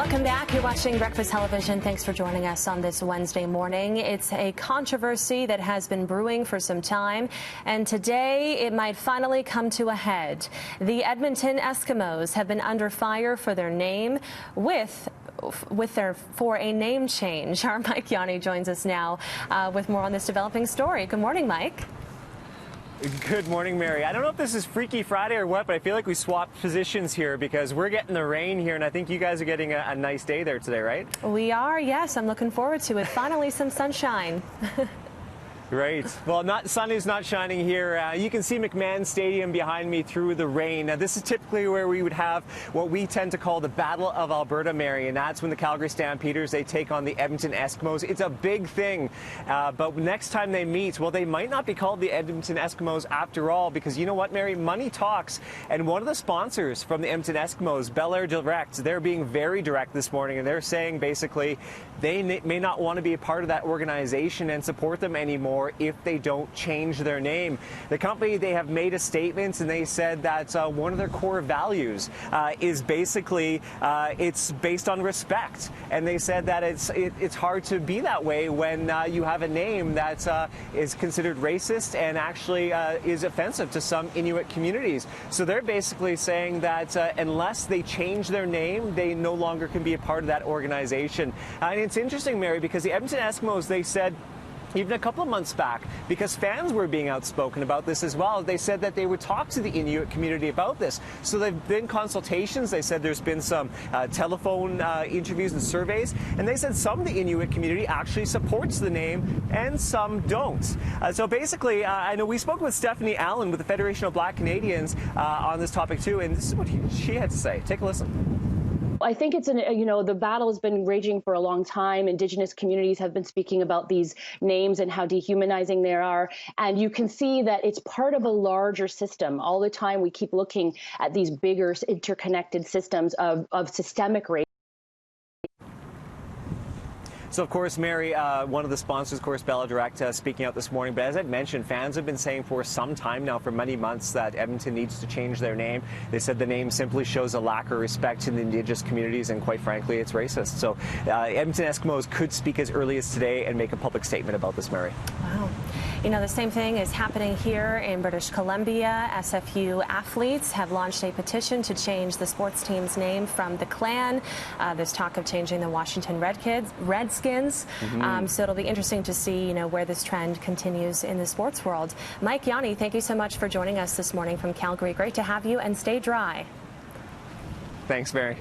Welcome back. You're watching Breakfast Television. Thanks for joining us on this Wednesday morning. It's a controversy that has been brewing for some time, and today it might finally come to a head. The Edmonton Eskimos have been under fire for their name for a name change. Our Mike Yanni joins us now with more on this developing story. Good morning, Mike. Good morning, Mary. I don't know if this is Freaky Friday or what, but I feel like we swapped positions here because we're getting the rain here, and I think you guys are getting a nice day there today, right? We are, yes. I'm looking forward to it. Finally, some sunshine. Right. Well, sun is not shining here. You can see McMahon Stadium behind me through the rain. Now, this is typically where we would have what we tend to call the Battle of Alberta, Mary, and that's when the Calgary Stampeders, they take on the Edmonton Eskimos. It's a big thing, but next time they meet, well, they might not be called the Edmonton Eskimos after all, because you know what, Mary? Money talks, and one of the sponsors from the Edmonton Eskimos, Bel Air Direct, they're being very direct this morning, and they're saying basically they may not want to be a part of that organization and support them anymore if they don't change their name. The company, they have made a statement, and they said that one of their core values is basically it's based on respect, and they said that it's hard to be that way when you have a name that is considered racist and actually is offensive to some Inuit communities. So they're basically saying that unless they change their name, they no longer can be a part of that organization. And it's interesting, Mary, because the Edmonton Eskimos, they said even a couple of months back, because fans were being outspoken about this as well, they said that they would talk to the Inuit community about this. So there have been consultations. They said there's been some telephone interviews and surveys, and they said some of the Inuit community actually supports the name and some don't. So basically, I know we spoke with Stephanie Allen with the Federation of Black Canadians on this topic too, and this is what she had to say. Take a listen. I think it's the battle has been raging for a long time. Indigenous communities have been speaking about these names and how dehumanizing they are. And you can see that it's part of a larger system. All the time we keep looking at these bigger interconnected systems of systemic racism. So, of course, Mary, one of the sponsors, of course, Bel Air Direct, speaking out this morning. But as I'd mentioned, fans have been saying for some time now, for many months, that Edmonton needs to change their name. They said the name simply shows a lack of respect in the Indigenous communities, and quite frankly, it's racist. So Edmonton Eskimos could speak as early as today and make a public statement about this, Mary. Wow. You know, the same thing is happening here in British Columbia. SFU athletes have launched a petition to change the sports team's name from the Clan. There's talk of changing the Washington Redskins. So it'll be interesting to see, where this trend continues in the sports world. Mike Yanni, thank you so much for joining us this morning from Calgary. Great to have you, and stay dry. Thanks, Mary.